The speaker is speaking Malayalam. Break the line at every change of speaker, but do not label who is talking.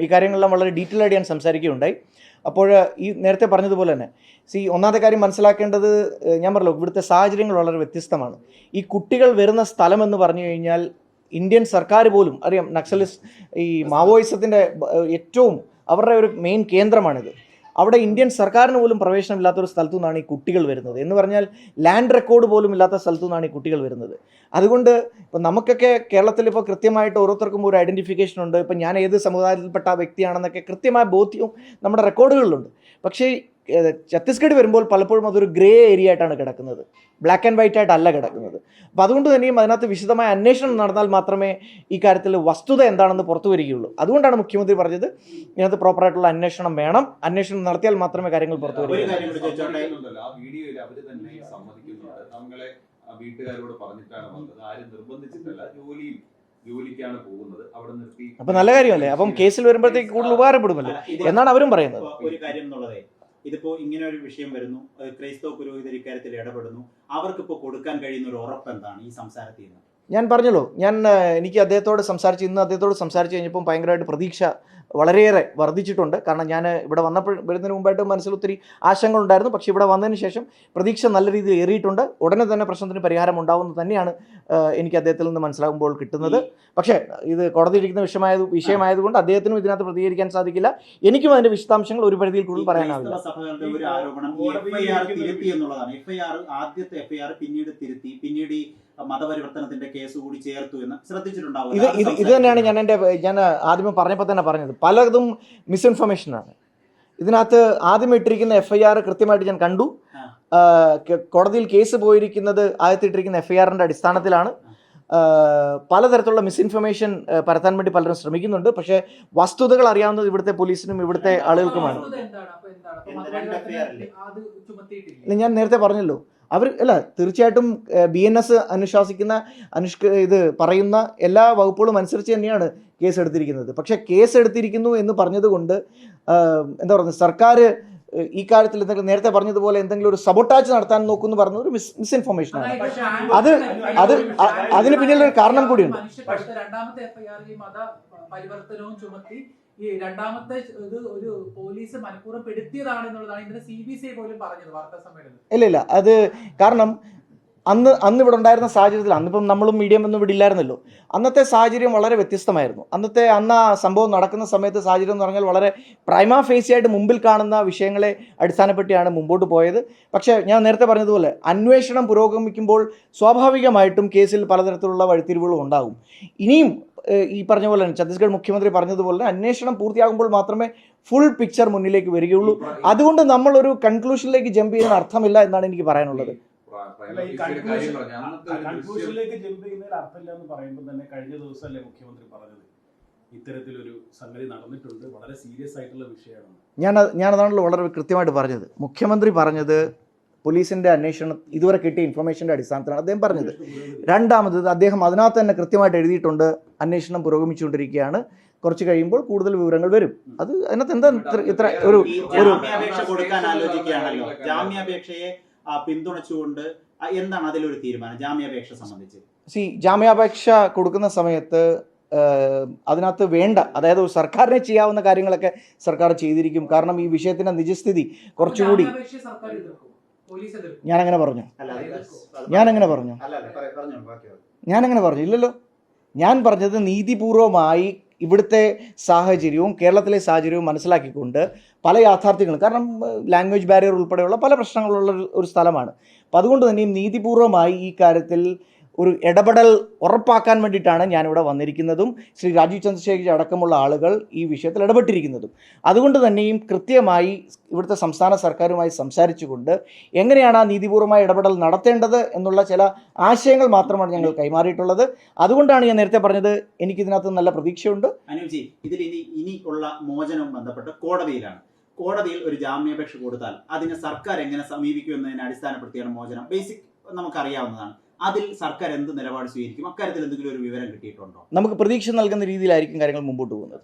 ഈ കാര്യങ്ങളെല്ലാം വളരെ ഡീറ്റെയിൽ ആയിട്ട് ഞാൻ സംസാരിക്കുകയുണ്ടായി. അപ്പോൾ ഈ നേരത്തെ പറഞ്ഞതുപോലെ തന്നെ ഒന്നാമത്തെ കാര്യം മനസ്സിലാക്കേണ്ടത്, ഞാൻ പറഞ്ഞല്ലോ, ഇവിടുത്തെ സാഹചര്യങ്ങൾ വളരെ വ്യത്യസ്തമാണ്. ഈ കുട്ടികൾ വരുന്ന സ്ഥലം എന്ന് പറഞ്ഞു കഴിഞ്ഞാൽ ഇന്ത്യൻ സർക്കാർ പോലും അറിയാം, നക്സലിസ്റ്റ് ഈ മാവോയിസത്തിൻ്റെ ഏറ്റവും അവരുടെ ഒരു മെയിൻ കേന്ദ്രമാണിത്. അവിടെ ഇന്ത്യൻ സർക്കാരിന് പോലും പ്രവേശനമില്ലാത്തൊരു സ്ഥലത്തു നിന്നാണ് ഈ കുട്ടികൾ വരുന്നത്. എന്ന് പറഞ്ഞാൽ ലാൻഡ് റെക്കോർഡ് പോലും ഇല്ലാത്ത സ്ഥലത്തു നിന്നാണ് ഈ കുട്ടികൾ വരുന്നത്. അതുകൊണ്ട് ഇപ്പം നമുക്കൊക്കെ കേരളത്തിൽ ഇപ്പോൾ കൃത്യമായിട്ട് ഓരോരുത്തർക്കും ഒരു ഐഡൻറ്റിഫിക്കേഷൻ ഉണ്ട്. ഇപ്പം ഞാൻ ഏത് സമുദായത്തിൽപ്പെട്ട വ്യക്തിയാണെന്നൊക്കെ കൃത്യമായ ബോധ്യവും നമ്മുടെ റെക്കോർഡുകളിലുണ്ട്. പക്ഷേ ഛത്തീസ്ഗഡ് വരുമ്പോൾ പലപ്പോഴും അതൊരു ഗ്രേ ഏരിയ ആയിട്ടാണ് കിടക്കുന്നത്, ബ്ലാക്ക് ആൻഡ് വൈറ്റ് ആയിട്ടല്ല കിടക്കുന്നത്. അപ്പോൾ അതുകൊണ്ട് തന്നെയും അതിനകത്ത് വിശദമായ അന്വേഷണം നടന്നാൽ മാത്രമേ ഈ കാര്യത്തിൽ വസ്തുത എന്താണെന്ന് പുറത്തു വരികയുള്ളൂ. അതുകൊണ്ടാണ് മുഖ്യമന്ത്രി പറഞ്ഞത് ഇതിനകത്ത് പ്രോപ്പറായിട്ടുള്ള അന്വേഷണം വേണം, അന്വേഷണം നടത്തിയാൽ മാത്രമേ കാര്യങ്ങൾ പുറത്തു വരികയുള്ളൂ. അപ്പൊ നല്ല കാര്യമല്ലേ? അപ്പം കേസിൽ വരുമ്പോഴത്തേക്ക് കൂടുതൽ ഉപകാരപ്പെടുമല്ലോ എന്നാണ് അവരും പറയുന്നത്.
ഒരു കാര്യം എന്നുള്ളത്, ഇതിപ്പോ ഇങ്ങനെ ഒരു വിഷയം വരുന്നു, ക്രൈസ്തവ പുരോഹിതർ ഇക്കാര്യത്തിൽ ഇടപെടുന്നു, അവർക്കിപ്പോൾ കൊടുക്കാൻ കഴിയുന്ന ഒരു ഉറപ്പ് എന്താണ് ഈ സംസാരത്തിൽ നിന്ന്?
ഞാൻ പറഞ്ഞല്ലോ, എനിക്ക് അദ്ദേഹത്തോട് സംസാരിച്ച് കഴിഞ്ഞപ്പോൾ ഭയങ്കരമായിട്ട് പ്രതീക്ഷ വളരെയേറെ വർദ്ധിച്ചിട്ടുണ്ട്. കാരണം ഞാൻ ഇവിടെ വരുന്നതിന് മുമ്പായിട്ട് മനസ്സിൽ ഒത്തിരി ആശങ്കകളുണ്ടായിരുന്നു. പക്ഷേ ഇവിടെ വന്നതിന് ശേഷം പ്രതീക്ഷ നല്ല രീതിയിൽ ഏറിയിട്ടുണ്ട്. ഉടനെ തന്നെ പ്രശ്നത്തിന് പരിഹാരം ഉണ്ടാവുമെന്ന് തന്നെയാണ് എനിക്ക് അദ്ദേഹത്തിൽ നിന്ന് മനസ്സിലാകുമ്പോൾ കിട്ടുന്നത്. പക്ഷേ ഇത് കോടതിയിലിരിക്കുന്ന വിഷയമായതുകൊണ്ട് അദ്ദേഹത്തിനും ഇതിനകത്ത് പ്രതികരിക്കാൻ സാധിക്കില്ല. എനിക്കും അതിന്റെ വിശദാംശങ്ങൾ ഒരു പരിധിയിൽ കൂടുതൽ പറയാനാവില്ല.
ആദ്യത്തെ എഫ്ഐആർ പിന്നീട് തിരുത്തി, പിന്നീട് മതപരിവർത്തനത്തിന്റെ കേസ് കൂടി ചേർത്തു എന്ന് ശ്രദ്ധിച്ചിട്ടുണ്ടാവും.
ഇത് തന്നെയാണ് ഞാൻ ആദ്യമേ പറഞ്ഞപ്പോൾ തന്നെ പറഞ്ഞത്. പലതും മിസ്ഇൻഫർമേഷനാണ് ഇതിനകത്ത്. ആദ്യം ഇട്ടിരിക്കുന്ന എഫ്ഐആർ കൃത്യമായിട്ട് ഞാൻ കണ്ടു. കോടതിയിൽ കേസ് പോയിരിക്കുന്നത് ആദ്യത്തെ ഇട്ടിരിക്കുന്ന എഫ്ഐആറിന്റെ അടിസ്ഥാനത്തിലാണ്. പലതരത്തിലുള്ള മിസ്ഇൻഫർമേഷൻ പരത്താൻ വേണ്ടി പലരും ശ്രമിക്കുന്നുണ്ട്. പക്ഷേ വസ്തുതകൾ അറിയാവുന്നത് ഇവിടുത്തെ പോലീസിനും ഇവിടുത്തെ ആളുകൾക്കുമാണ്. ഞാൻ നേരത്തെ പറഞ്ഞല്ലോ, തീർച്ചയായിട്ടും BNS അനുശാസിക്കുന്ന ഇത് പറയുന്ന എല്ലാ വകുപ്പുകളും അനുസരിച്ച് തന്നെയാണ് കേസ് എടുത്തിരിക്കുന്നത്. പക്ഷേ കേസ് എടുത്തിരിക്കുന്നു എന്ന് പറഞ്ഞതുകൊണ്ട് എന്താ പറയുന്നത്, സർക്കാർ ഈ കാര്യത്തിൽ എന്തെങ്കിലും നേരത്തെ പറഞ്ഞതുപോലെ എന്തെങ്കിലും ഒരു സബോട്ടാജ് നടത്താൻ നോക്കുന്നു പറഞ്ഞ ഒരു മിസ്ഇൻഫർമേഷനാണ്. അതിന് പിന്നിലൊരു കാരണം കൂടിയുണ്ട്.
ഈ രണ്ടാമത്തെ ഇത് ഒരു പോലീസ് മനഃപൂർവ്വം പെടുത്തിയതാണെന്നുള്ളതാണ് ഇന്നലെ CBCI പോലും പറഞ്ഞത് വാർത്താ സമ്മേളനത്തിൽ.
ഇല്ല അത് കാരണം അന്ന് ഇവിടെ ഉണ്ടായിരുന്ന സാഹചര്യത്തിൽ, അന്നിപ്പം നമ്മളും മീഡിയം ഒന്നും ഇവിടെ ഇല്ലായിരുന്നല്ലോ, അന്നത്തെ സാഹചര്യം വളരെ വ്യത്യസ്തമായിരുന്നു. അന്ന് ആ സംഭവം നടക്കുന്ന സമയത്ത് സാഹചര്യം എന്ന് പറഞ്ഞാൽ വളരെ പ്രൈമാ ഫേസിയായിട്ട് മുമ്പിൽ കാണുന്ന വിഷയങ്ങളെ അടിസ്ഥാനപ്പെട്ടിയാണ് മുമ്പോട്ട് പോയത്. പക്ഷേ ഞാൻ നേരത്തെ പറഞ്ഞതുപോലെ അന്വേഷണം പുരോഗമിക്കുമ്പോൾ സ്വാഭാവികമായിട്ടും കേസിൽ പലതരത്തിലുള്ള വഴിത്തിരിവുകളും ഉണ്ടാകും. ഇനിയും ഈ പറഞ്ഞ പോലെ തന്നെ ഛത്തീസ്ഗഡ് മുഖ്യമന്ത്രി പറഞ്ഞതുപോലെ അന്വേഷണം പൂർത്തിയാകുമ്പോൾ മാത്രമേ ഫുൾ പിക്ചർ മുന്നിലേക്ക് വരികയുള്ളൂ. അതുകൊണ്ട് നമ്മൾ ഒരു കൺക്ലൂഷനിലേക്ക് ജമ്പ് ചെയ്യുന്ന അർത്ഥമില്ല എന്നാണ് എനിക്ക് പറയാനുള്ളത്.
കൺക്ലൂഷനിലേക്ക് ജമ്പ് ചെയ്യുന്നതിൽ അർത്ഥമില്ല എന്ന് പറയുമ്പോൾ തന്നെ കഴിഞ്ഞ ദിവസമല്ലേ മുഖ്യമന്ത്രി പറഞ്ഞത് ഇത്തരത്തിലൊരു സംഗതി നടന്നിട്ടുണ്ട്, വളരെ സീരിയസ് ആയിട്ടുള്ള വിഷയമാണ്.
ഞാനതാണല്ലോ വളരെ കൃത്യമായിട്ട് പറഞ്ഞത്. മുഖ്യമന്ത്രി പറഞ്ഞത് പോലീസിൻ്റെ അന്വേഷണം ഇതുവരെ കിട്ടിയ ഇൻഫർമേഷൻ്റെ അടിസ്ഥാനത്തിലാണ് അദ്ദേഹം പറഞ്ഞത്. രണ്ടാമത് അദ്ദേഹം അതിനകത്ത് തന്നെ കൃത്യമായിട്ട് എഴുതിയിട്ടുണ്ട്, അന്വേഷണം പുരോഗമിച്ചുകൊണ്ടിരിക്കുകയാണ്, കുറച്ച് കഴിയുമ്പോൾ കൂടുതൽ വിവരങ്ങൾ വരും. അത് അതിനകത്ത് എന്താ ഇത്ര ഒരു
ജാമ്യാപേക്ഷ കൊടുക്കാൻ ആലോചിക്കുകയാണല്ലോ. ജാമ്യാപേക്ഷയെ പിന്തുണച്ചുകൊണ്ട് എന്താണ് അതിലൊരു തീരുമാനം ജാമ്യാപേക്ഷ സംബന്ധിച്ച്?
ജാമ്യാപേക്ഷ കൊടുക്കുന്ന സമയത്ത് അതിനകത്ത് വേണ്ട, അതായത് സർക്കാരിനെ ചെയ്യാവുന്ന കാര്യങ്ങളൊക്കെ സർക്കാർ ചെയ്തിരിക്കും. കാരണം ഈ വിഷയത്തിന്റെ നിജസ്ഥിതി കുറച്ചുകൂടി ഞാനങ്ങനെ പറഞ്ഞു ഇല്ലല്ലോ. ഞാൻ പറഞ്ഞത് നീതിപൂർവമായി ഇവിടുത്തെ സാഹചര്യവും കേരളത്തിലെ സാഹചര്യവും മനസ്സിലാക്കിക്കൊണ്ട് പല യാഥാർത്ഥ്യങ്ങളും, കാരണം ലാംഗ്വേജ് ബാരിയർ ഉൾപ്പെടെയുള്ള പല പ്രശ്നങ്ങളുള്ള ഒരു സ്ഥലമാണ്. അപ്പം അതുകൊണ്ട് തന്നെയും നീതിപൂർവമായി ഈ കാര്യത്തിൽ ഒരു ഇടപെടൽ ഉറപ്പാക്കാൻ വേണ്ടിയിട്ടാണ് ഞാനിവിടെ വന്നിരിക്കുന്നതും ശ്രീ രാജീവ് ചന്ദ്രശേഖർ അടക്കമുള്ള ആളുകൾ ഈ വിഷയത്തിൽ ഇടപെട്ടിരിക്കുന്നതും. അതുകൊണ്ട് തന്നെയും കൃത്യമായി ഇവിടുത്തെ സംസ്ഥാന സർക്കാരുമായി സംസാരിച്ചുകൊണ്ട് എങ്ങനെയാണ് ആ നീതിപൂർവമായ ഇടപെടൽ നടത്തേണ്ടത് എന്നുള്ള ചില ആശയങ്ങൾ മാത്രമാണ് ഞങ്ങൾ കൈമാറിയിട്ടുള്ളത്. അതുകൊണ്ടാണ് ഞാൻ നേരത്തെ പറഞ്ഞത് എനിക്കിതിനകത്ത് നല്ല പ്രതീക്ഷയുണ്ട്.
അനുജി, ഇതിൽ ഇനി ഉള്ള മോചനവും ബന്ധപ്പെട്ട് കോടതിയിലാണ്. കോടതിയിൽ ഒരു ജാമ്യാപേക്ഷ കൊടുത്താൽ അതിനെ സർക്കാർ എങ്ങനെ സമീപിക്കും എന്നതിനെ അടിസ്ഥാനപ്പെടുത്തിയാണ് മോചനം. ബേസിക് നമുക്കറിയാവുന്നതാണ്. അതിൽ സർക്കാർ എന്ത് നിലപാട് സ്വീകരിക്കും? അക്കാര്യത്തിൽ എന്തെങ്കിലും ഒരു വിവരം കിട്ടിയിട്ടുണ്ടോ?
നമുക്ക് പ്രതീക്ഷ നൽകുന്ന രീതിയിലായിരിക്കും കാര്യങ്ങൾ മുമ്പോട്ട് പോകുന്നത്.